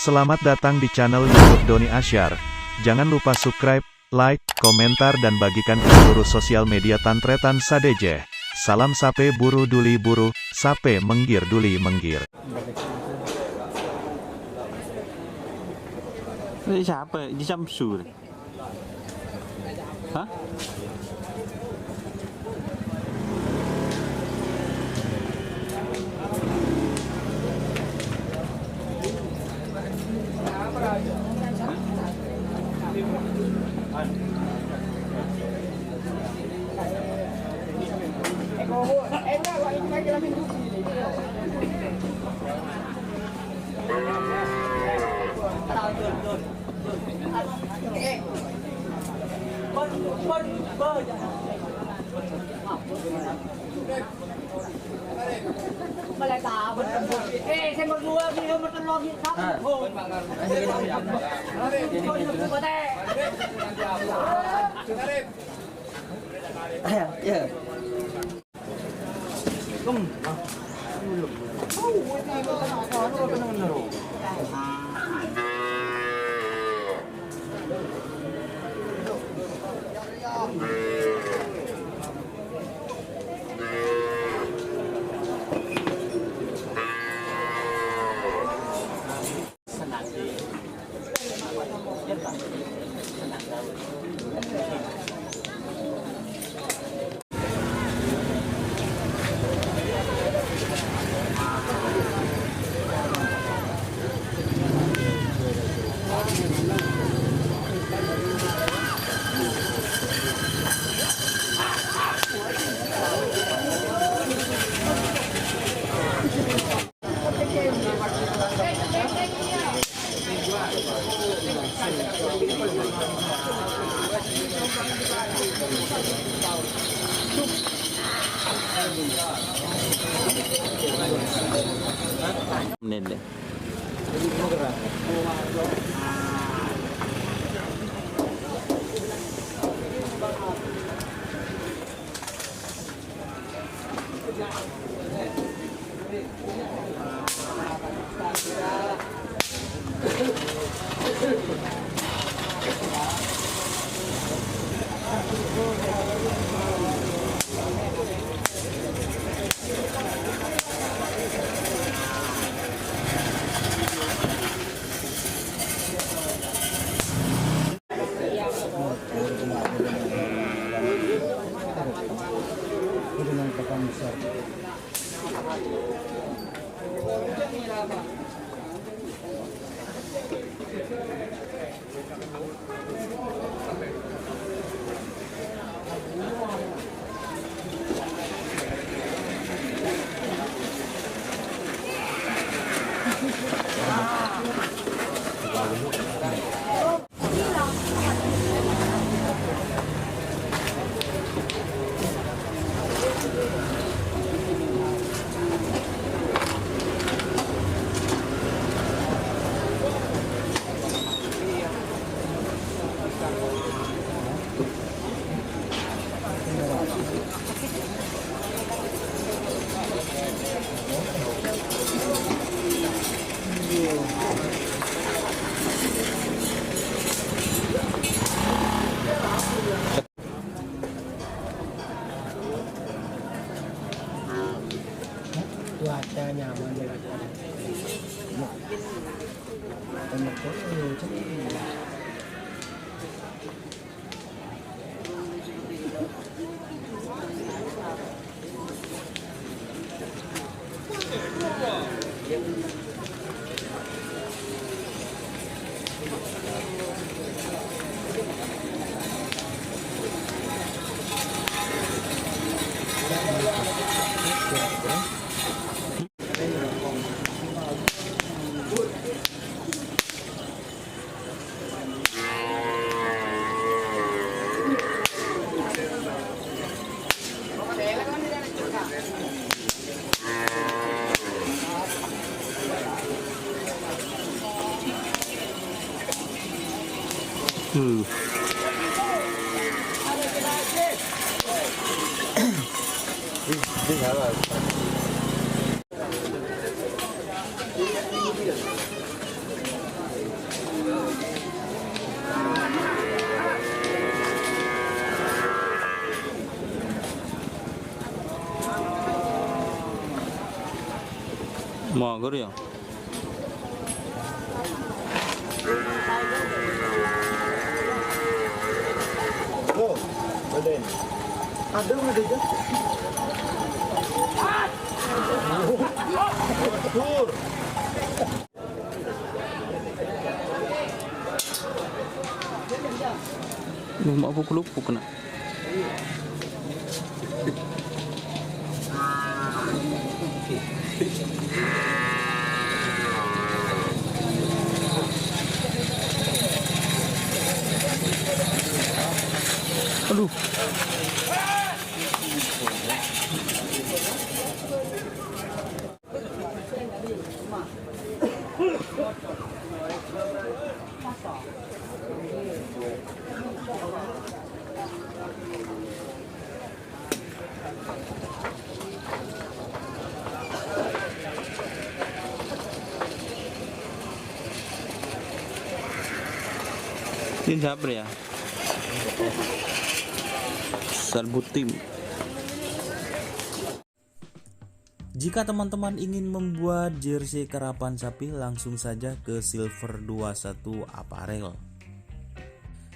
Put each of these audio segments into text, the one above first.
Selamat datang di channel YouTube Doni Asyar. Jangan lupa subscribe, like, komentar dan bagikan ke seluruh sosial media Tantretan Sadejeh. Salam sape buru duli buru, sape menggir duli menggir. Ini siapa? Ini Samsul. Hah? Saya berdua dia makan lagi satu. Ya. Nên đấy. Cuaca nyaman ya. Mager ya. Oh, badan. Ada juga. Tur. Mak pukul-pukul kena. Aduh. Ini siapa ya? Salbu tim. Jika teman-teman ingin membuat jersey karapan sapi, langsung saja ke Silver 21 Apparel.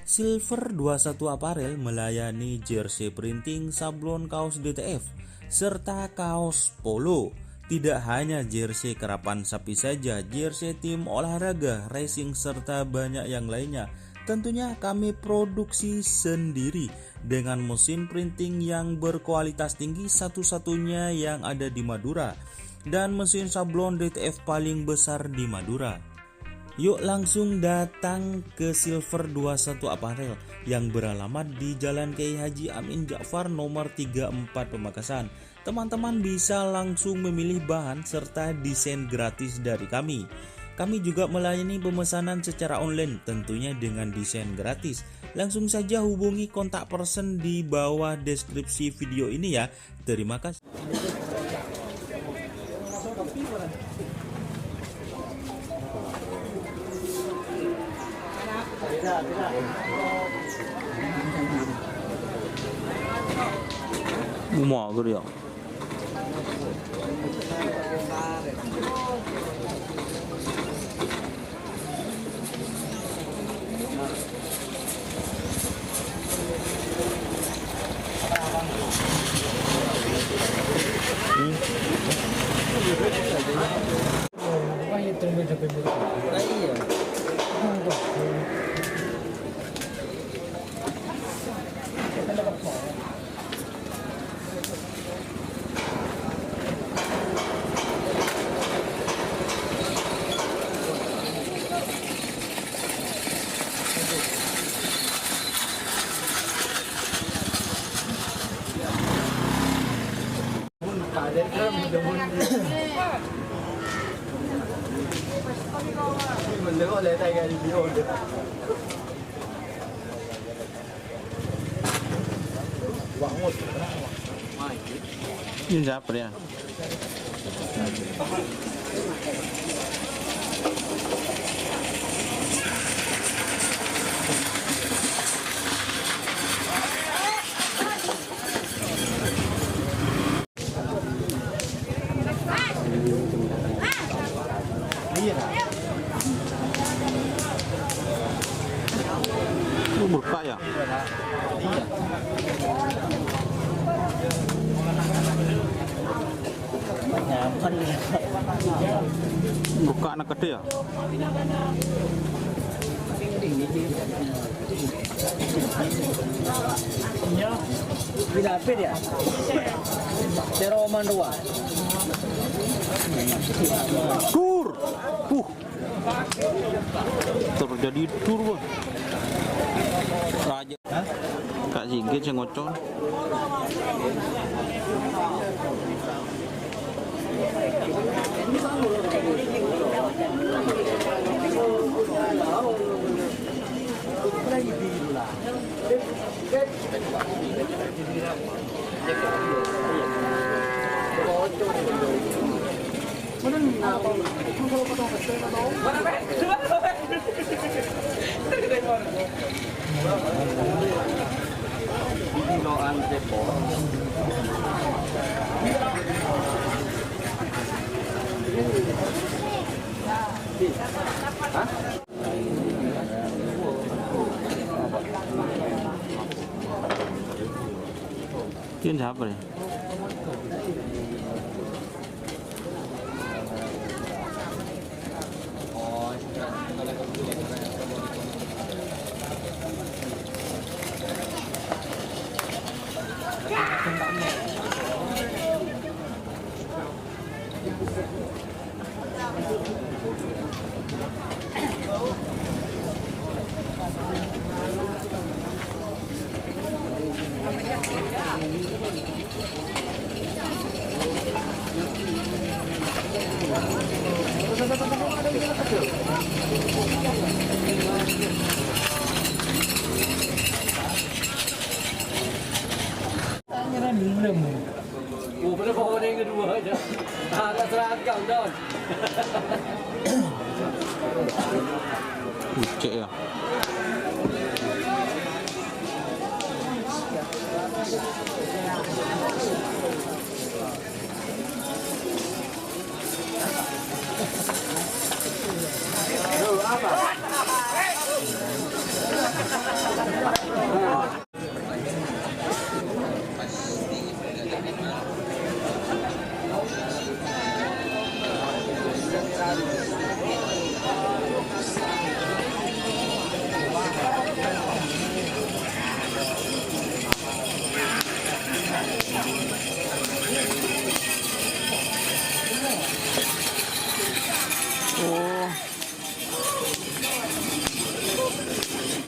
Silver 21 Apparel melayani jersey printing, sablon kaos DTF, serta kaos polo. Tidak hanya jersey karapan sapi saja, jersey tim olahraga, racing, serta banyak yang lainnya. Tentunya kami produksi sendiri dengan mesin printing yang berkualitas tinggi, satu-satunya yang ada di Madura, dan mesin sablon DTF paling besar di Madura. Yuk langsung datang ke Silver 21 Apparel yang beralamat di Jalan Kiai Haji Amin Ja'far nomor 34 Pamekasan. Teman-teman bisa langsung memilih bahan serta desain gratis dari kami. Kami juga melayani pemesanan secara online, tentunya dengan desain gratis. Langsung saja hubungi kontak person di bawah deskripsi video ini ya. Terima kasih. Mager ya. Ini siapa ya? Ini buka ya? Buka anak gede ya? Pinapit ya? Seroman dua. Tur! Terjadi tur bang. Raja. Kak Sigit yang ngocon. Kian siapa nih? Tanya belum. Oh, pada pohon yang kedua aja. Ada seragam Don. Ucek ya.